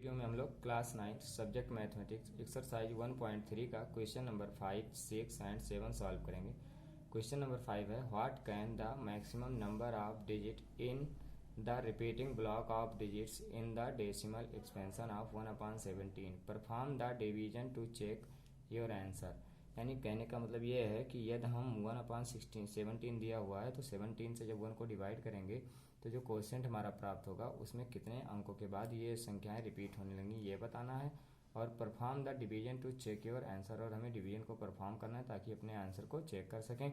Video में हम लोग क्लास 9 सब्जेक्ट मैथमेटिक्स एक्सरसाइज 1.3 का क्वेश्चन नंबर 5, 6 एंड 7 सॉल्व करेंगे। क्वेश्चन नंबर 5 है what can the maximum number of digit in the repeating block of digits in the decimal expansion of 1/17 perform the division to check your answer. यानी कहने का मतलब ये है कि यदि हम 1/17 दिया हुआ है तो 17 से जब 1 को डिवाइड करेंगे तो जो क्वोशिएंट हमारा प्राप्त होगा उसमें कितने अंकों के बाद ये संख्याएं रिपीट होने लगेंगी ये बताना है। और perform the division to check your answer, और हमें डिवीजन को परफॉर्म करना है ताकि अपने आंसर को चेक कर सकें।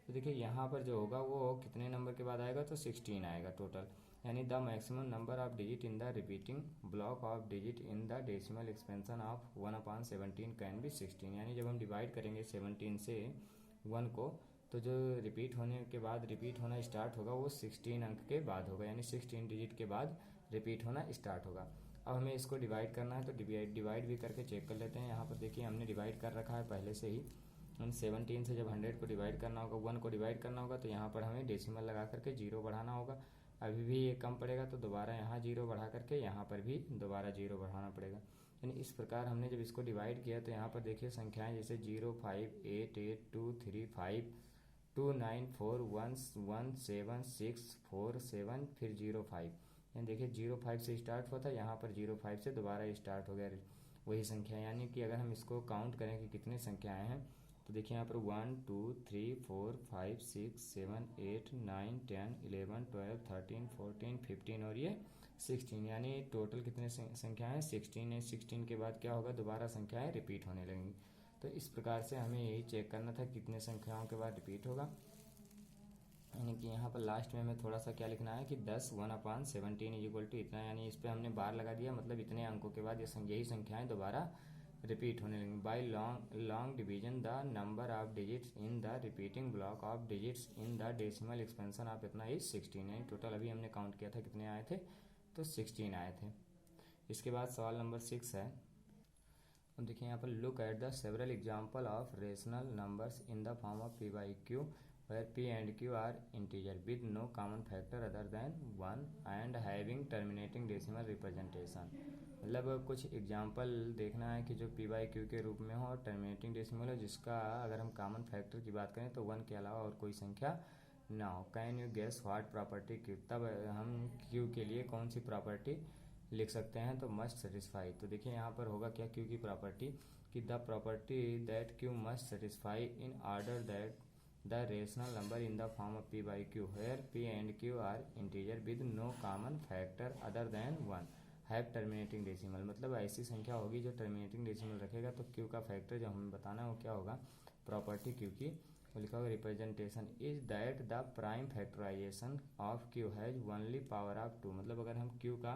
तो देखिए यहाँ पर जो होगा वो कितने नंबर के बाद आएगा, तो 16 आएगा टोटल। यानी the maximum number of digit in the repeating block of digit in the decimal expansion of 1/17 can be 16। यानी जब हम डिवाइड करेंगे 17 से 1 को तो जो रिपीट होने के बाद रिपीट होना स्टार्ट होगा वो 16 अंक के बाद होगा, यानी 16 डिजिट के बाद रिपीट होना स्टार्ट होगा। अब हमें इसको डिवाइड करना है तो डिवाइड भी करके चेक कर लेते हैं। यहाँ पर देखिए हमने डिवाइड कर रखा है पहले से ही। हम 17 से जब 100 को डिवाइड करना होगा, 1 को डिवाइड करना होगा तो यहाँ पर हमें डेसिमल लगा करके 0 बढ़ाना होगा। अभी भी ये कम पड़ेगा तो दोबारा यहाँ 0 बढ़ा करके यहाँ पर भी दोबारा 0 बढ़ाना पड़ेगा। यानी इस प्रकार हमने जब इसको डिवाइड किया तो यहाँ पर देखिए संख्याएं जैसे 0, 5, 8, 8, 2, 3, 5, 2, 9, 4, 1, 1, 7, 6, 4, 7 फिर 0, 5। यानी देखिए 0, 5 से स्टार्ट हुआ था, यहाँ पर 0, 5 से दोबारा स्टार्ट हो गया वही संख्या। यानी कि अगर हम इसको काउंट करें कि कितने संख्याएं हैं तो देखिए यहाँ पर 1, 2, 3, 4, 5, 6, 7, 8, 9, 10, 11, 12, 13, 14, 15 और ये 16। यानी टोटल कितने संख्याएं हैं, 16 है। 16 के बाद क्या होगा, दोबारा संख्याएं रिपीट होने लगेंगी। तो इस प्रकार से हमें यही चेक करना था कितने संख्याओं के बाद रिपीट होगा। यानी कि यहाँ पर लास्ट में हमें थोड़ा सा क्या लिखना है कि 10 1/17 इक्वल टू इतना, यानी इस पर हमने बार लगा दिया, मतलब इतने अंकों के बाद यही संख्याएं दोबारा रिपीट होने लगेंगी। By long division the number of digits in the repeating block of digits in the decimal expansion of इतना इज 16। यानी टोटल अभी हमने काउंट किया था कितने आए थे, तो 16 आए थे। इसके बाद सवाल नंबर 6 है। अब देखिए यहाँ पर look at the several example of rational numbers in the form of p by q where p and q are integer with no common factor other than 1 and having terminating decimal representation। मतलब कुछ example देखना है कि जो p by q के रूप में हो और टर्मिनेटिंग डेसिमल हो, जिसका अगर हम कॉमन फैक्टर की बात करें तो 1 के अलावा और कोई संख्या ना हो। Can you guess what property q, तब हम q के लिए कौन सी प्रॉपर्टी लिख सकते हैं, तो मस्ट सेटिस्फाई। तो देखिए यहाँ पर होगा क्या क्यू की प्रॉपर्टी कि the property that Q must satisfy in order that the rational number in the form of p by q where p and q are integer with no common factor other than 1 have terminating decimal। मतलब ऐसी संख्या होगी जो terminating decimal रखेगा तो q का factor जो हमें बताना है वो क्या होगा, प्रॉपर्टी q की वो लिखा होगा representation is that the prime factorization of q has only power of 2। मतलब अगर हम q का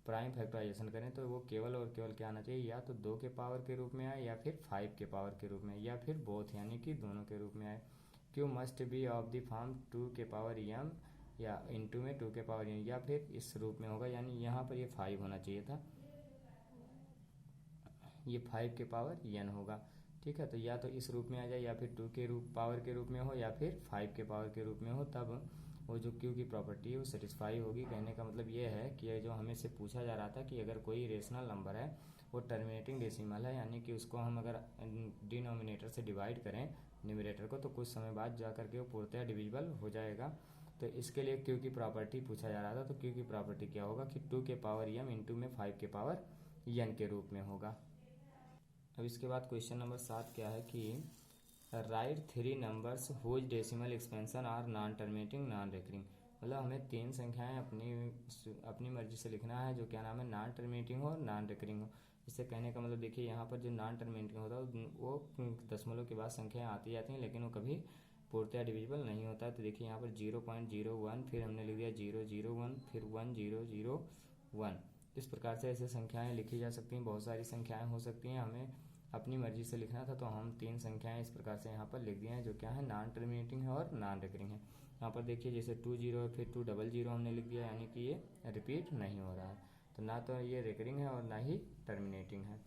प्राइम फैक्टराइजेशन करें तो वो केवल और केवल क्या आना चाहिए, या तो 2 के पावर के रूप में आए या फिर 5 के पावर के रूप में, या फिर बोथ यानी कि दोनों के रूप में आए। Q must be of the form 2 के पावर m या इनटू में 2 के पावर n, या फिर इस रूप में होगा। यानी यहाँ पर ये 5 होना चाहिए था, ये 5 के पावर n होगा। ठीक है, तो या तो इस रूप में आ जाए या फिर 2 के पावर के रूप में हो या फिर 5 के पावर के रूप में हो, तब वो जो क्यू की प्रॉपर्टी है वो सेटिस्फाई होगी। कहने का मतलब ये है कि ये जो हमें से पूछा जा रहा था कि अगर कोई रेशनल नंबर है वो टर्मिनेटिंग डेसिमल है, यानी कि उसको हम अगर डिनोमिनेटर से डिवाइड करें न्यूमरेटर को तो कुछ समय बाद जा करके वो पूर्णतः डिविजिबल हो जाएगा। तो इसके लिए क्यू की प्रॉपर्टी पूछा जा रहा था। तो क्यू की प्रॉपर्टी क्या होगा कि 2 के पावर m इंटू में 5 के पावर n के रूप में होगा। अब इसके बाद क्वेश्चन नंबर 7 क्या है कि write 3 numbers whose decimal expansion are non terminating non recurring. मतलब हमें 3 संख्याएं अपनी मर्जी से लिखना है जो क्या नाम है, नॉन टर्मिनेटिंग हो और नॉन रिकरिंग हो। इससे कहने का मतलब देखिए यहाँ पर जो नॉन टर्मिनेटिंग होता है वो दशमलव के बाद संख्याएं आती जाती हैं लेकिन वो कभी पूर्णतः डिविजिबल नहीं होता। तो देखिए यहाँ पर 0.01 फिर हमने लिख दिया 001 फिर 1001। इस प्रकार से ऐसे संख्याएं लिखी जा सकती हैं, बहुत सारी संख्याएं हो सकती हैं। हमें अपनी मर्जी से लिखना था तो हम 3 संख्याएं इस प्रकार से यहाँ पर लिख दिए हैं जो क्या है, नॉन टर्मिनेटिंग है और नॉन रिकरिंग है। यहाँ पर देखिए जैसे 20 है फिर 200 हमने लिख दिया, यानी कि ये रिपीट नहीं हो रहा है। तो ना तो ये रिकरिंग है और ना ही टर्मिनेटिंग है।